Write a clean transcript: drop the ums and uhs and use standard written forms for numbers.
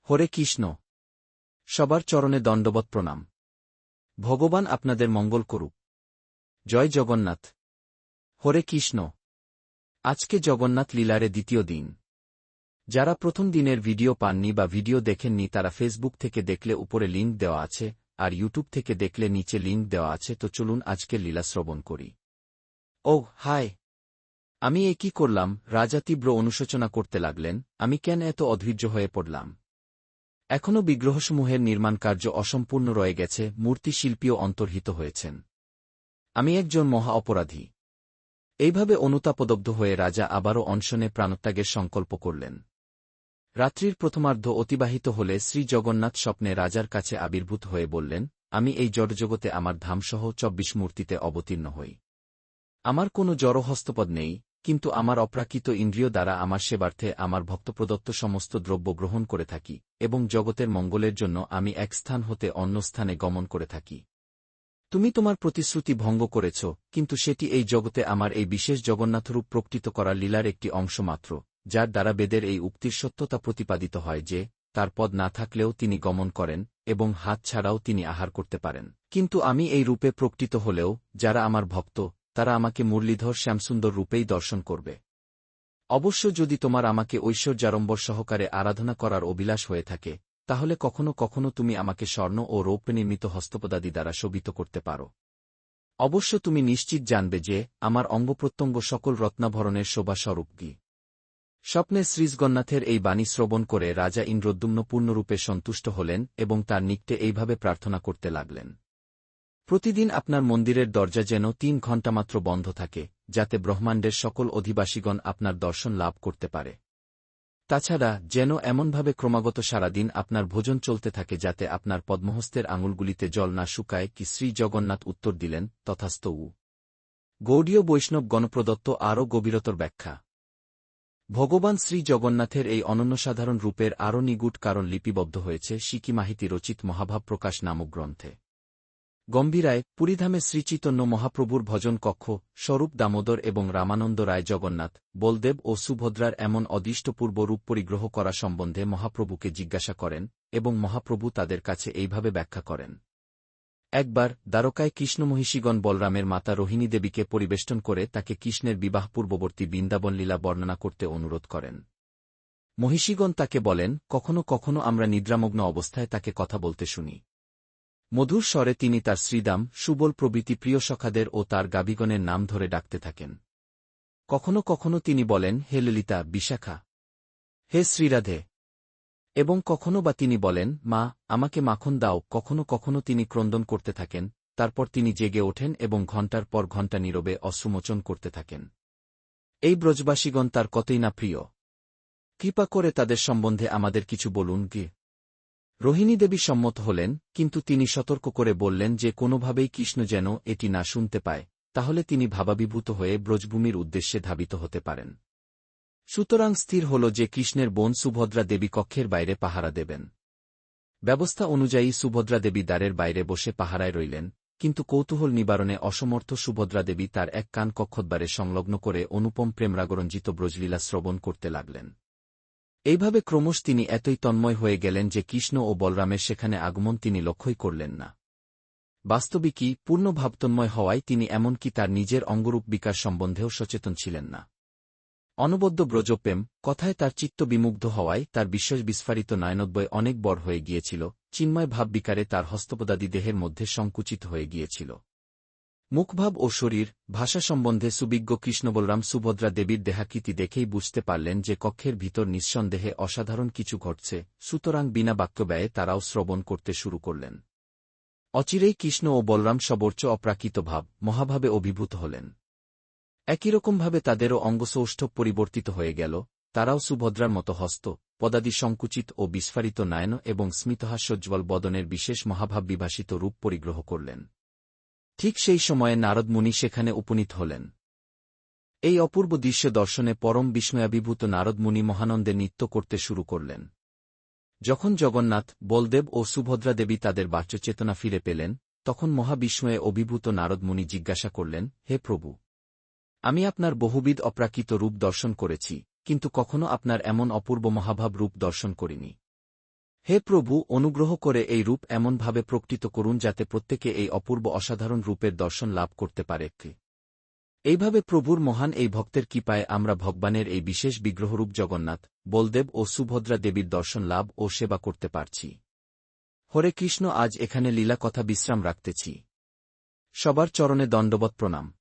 হরে কৃষ্ণ। সবার চরণে দণ্ডবৎ প্রণাম। ভগবান আপনাদের মঙ্গল করুক। জয় জগন্নাথ। হরে কৃষ্ণ। আজকে জগন্নাথ লীলারে দ্বিতীয় দিন। যারা প্রথম দিনের ভিডিও পাননি বা ভিডিও দেখেননি তারা ফেসবুক থেকে দেখলে উপরে লিঙ্ক দেওয়া আছে, আর ইউটিউব থেকে দেখলে নিচে লিঙ্ক দেওয়া আছে। তো চলুন আজকের লীলা শ্রবণ করি। ওহ হায়, আমি এ কি করলাম? রাজা তীব্র অনুশোচনা করতে লাগলেন, আমি কেন এত অধৈর্য হয়ে পড়লাম? এখনও বিগ্রহসমূহের নির্মাণ কার্য অসম্পূর্ণ রয়ে গেছে, মূর্তি শিল্পীও অন্তর্হিত হয়েছেন। আমি একজন মহা অপরাধী। এইভাবে অনুতাপদগ্ধ হয়ে রাজা আবারও অনশনে প্রাণত্যাগের সংকল্প করলেন। রাত্রির প্রথমার্ধ অতিবাহিত হলে শ্রী জগন্নাথ স্বপ্নে রাজার কাছে আবির্ভূত হয়ে বললেন, আমি এই জড়জগতে আমার ধামসহ ২৪ মূর্তিতে অবতীর্ণ হই। আমার কোনো জড় হস্তপদ নেই, কিন্তু আমার অপ্রাকৃত ইন্দ্রিয় দ্বারা আমার সেবার্থে আমার ভক্তপ্রদত্ত সমস্ত দ্রব্য গ্রহণ করে থাকি, এবং জগতের মঙ্গলের জন্য আমি এক স্থান হতে অন্য স্থানে গমন করে থাকি। তুমি তোমার প্রতিশ্রুতি ভঙ্গ করেছ, কিন্তু সেটি এই জগতে আমার এই বিশেষ জগন্নাথরূপ প্রকৃত করার লীলার একটি অংশ মাত্র, যার দ্বারা বেদের এই উক্তির সত্যতা প্রতিপাদিত হয় যে, তার পদ না থাকলেও তিনি গমন করেন, এবং হাত ছাড়াও তিনি আহার করতে পারেন। কিন্তু আমি এই রূপে প্রকৃত হলেও যারা আমার ভক্ত, তারা আমাকে মুরলীধর শ্যামসুন্দর রূপেই দর্শন করবে। অবশ্য যদি তোমার আমাকে ঐশ্বর্যাড়ম্বর সহকারে আরাধনা করার অভিলাষ হয়ে থাকে, তাহলে কখনো কখনো তুমি আমাকে স্বর্ণ ও রৌপ্যে নির্মিত হস্তপদাদি দ্বারা শোভিত করতে পারো। অবশ্য তুমি নিশ্চিত জানবে যে, আমার অঙ্গপ্রত্যঙ্গ সকল রত্নাভরণের শোভাস্বরূপ কি। স্বপ্নে শ্রীজগন্নাথের এই বাণী শ্রবণ করে রাজা ইন্দ্রদ্যুম্ন পূর্ণরূপে সন্তুষ্ট হলেন এবং তার নিকটে এইভাবে প্রার্থনা করতে লাগলেন। প্রতিদিন আপনার মন্দিরের দরজা যেন ৩ ঘণ্টা মাত্র বন্ধ থাকে, যাতে ব্রহ্মাণ্ডের সকল অধিবাসীগণ আপনার দর্শন লাভ করতে পারে। তাছাড়া যেন এমনভাবে ক্রমাগত সারাদিন আপনার ভোজন চলতে থাকে যাতে আপনার পদ্মহস্তের আঙুলগুলিতে জল না শুকায়। কি শ্রী জগন্নাথ উত্তর দিলেন, তথাস্তু। গৌড়ীয় বৈষ্ণব গণপ্রদত্ত আরও গভীরতর ব্যাখ্যা। ভগবান শ্রী জগন্নাথের এই অনন্যসাধারণ রূপের আরও নিগুট কারণ লিপিবদ্ধ হয়েছে সিকিমাহিতি রচিত মহাভাব প্রকাশ নামক গ্রন্থে। গম্ভীরায় পুরীধামে শ্রীচৈতন্য মহাপ্রভুর ভজন কক্ষ, স্বরূপ দামোদর এবং রামানন্দ রায় জগন্নাথ, বলদেব ও সুভদ্রার এমন অদৃষ্টপূর্ব রূপ পরিগ্রহ করা সম্বন্ধে মহাপ্রভুকে জিজ্ঞাসা করেন, এবং মহাপ্রভু তাদের কাছে এইভাবে ব্যাখ্যা করেন। একবার দ্বারকায় কৃষ্ণমহিষীগণ বলরামের মাতা রোহিণী দেবীকে পরিবেষ্টন করে তাকে কৃষ্ণের বিবাহ পূর্ববর্তী বৃন্দাবন লীলা বর্ণনা করতে অনুরোধ করেন। মহিষীগণ তাকে বলেন, কখনো কখনো আমরা নিদ্রামগ্ন অবস্থায় তাকে কথা বলতে শুনি। মধুর স্বরে তিনি তার শ্রীদাম, সুবল প্রভৃতি প্রিয় সখাদের ও তার গাভীগণের নাম ধরে ডাকতে থাকেন। কখনো কখনো তিনি বলেন, হে ললিতা, বিশাখা, হে শ্রীরাধে, এবং কখনো বা তিনি বলেন, মা, আমাকে মাখন দাও। কখনো কখনো তিনি ক্রন্দন করতে থাকেন, তারপর তিনি জেগে ওঠেন এবং ঘণ্টার পর ঘণ্টা নীরবে অশ্রুমোচন করতে থাকেন। এই ব্রজবাসীগণ তার কতই না প্রিয়। কৃপা করে তাদের সম্বন্ধে আমাদের কিছু বলুন কি। রোহিণী দেবী সম্মত হলেন, কিন্তু তিনি সতর্ক করে বললেন যে কোনোভাবেই কৃষ্ণ যেন এটি না শুনতে পায়, তাহলে তিনি ভাবাবিভূত হয়ে ব্রজভূমির উদ্দেশ্যে ধাবিত হতে পারেন। সুতরাং স্থির হল যে কৃষ্ণের বোন সুভদ্রা দেবী কক্ষের বাইরে পাহারা দেবেন। ব্যবস্থা অনুযায়ী সুভদ্রা দেবী দ্বারের বাইরে বসে পাহারায় রইলেন, কিন্তু কৌতূহল নিবারণে অসমর্থ সুভদ্রা দেবী তার এক কান কক্ষদ্বারে সংলগ্ন করে অনুপম প্রেমরাগরঞ্জিত ব্রজলীলা শ্রবণ করতে লাগলেন। এইভাবে ক্রমশ তিনি এতই তন্ময় হয়ে গেলেন যে কৃষ্ণ ও বলরামের সেখানে আগমন তিনি লক্ষ্যই করলেন না। বাস্তবিকই পূর্ণ ভাবতন্ময় হওয়ায় তিনি এমনকি তার নিজের অঙ্গরূপ বিকাশ সম্বন্ধেও সচেতন ছিলেন না। অনবদ্য ব্রজপ্রেম কথায় তার চিত্ত বিমুগ্ধ হওয়ায় তার বিস্ময় বিস্ফারিত নয়নোদ্বয় অনেক বড় হয়ে গিয়েছিল, চিন্ময় ভাববিকারে তার হস্তপদাদি দেহের মধ্যে সংকুচিত হয়ে গিয়েছিল। মুখভাব ও শরীর ভাষা সম্বন্ধে সুবিজ্ঞ কৃষ্ণবলরাম সুভদ্রা দেবীর দেহাকৃতি দেখেই বুঝতে পারলেন যে কক্ষের ভিতর নিঃসন্দেহে অসাধারণ কিছু ঘটছে, সুতরাং বিনা বাক্যব্যয়ে তারাও শ্রবণ করতে শুরু করলেন। অচিরেই কৃষ্ণ ও বলরাম সবর্চ অপ্রাকৃত ভাব মহাভাবে অভিভূত হলেন। একইরকমভাবে তাদেরও অঙ্গসৌষ্ঠব পরিবর্তিত হয়ে গেল, তারাও সুভদ্রার মতো হস্ত পদাদি সংকুচিত ও বিস্ফারিত নয়ন এবং স্মিতহাস্যোজ্জ্বল বদনের বিশেষ মহাভাব বিভাসিত রূপ পরিগ্রহ করলেন। ঠিক সেই সময়ে নারদ মুনি সেখানে উপনীত হলেন। এই অপূর্ব দৃশ্য দর্শনে পরম বিস্ময়াভিভূত নারদ মুনি মহানন্দে নৃত্য করতে শুরু করলেন। যখন জগন্নাথ, বলদেব ও সুভদ্রা দেবী তাদের বাচ্যচেতনা ফিরে পেলেন, তখন মহাবিস্ময়ে অভিভূত নারদ মুনি জিজ্ঞাসা করলেন, হে প্রভু, আমি আপনার বহুবিধ অপ্রাকৃত রূপ দর্শন করেছি, কিন্তু কখনো আপনার এমন অপূর্ব মহাভাব রূপ দর্শন করিনি। হে প্রভু, অনুগ্রহ করে এই রূপ এমনভাবে প্রকটিত করুন যাতে প্রত্যেকে এই অপূর্ব অসাধারণ রূপের দর্শন লাভ করতে পারে। এইভাবে প্রভুর মহান এই ভক্তের কৃপায় আমরা ভগবানের এই বিশেষ বিগ্রহরূপ জগন্নাথ, বলদেব ও সুভদ্রা দেবীর দর্শন লাভ ও সেবা করতে পারছি। হরে কৃষ্ণ। আজ এখানে লীলা কথা বিশ্রাম রাখতেছি। সবার চরণে দণ্ডবৎ প্রণাম।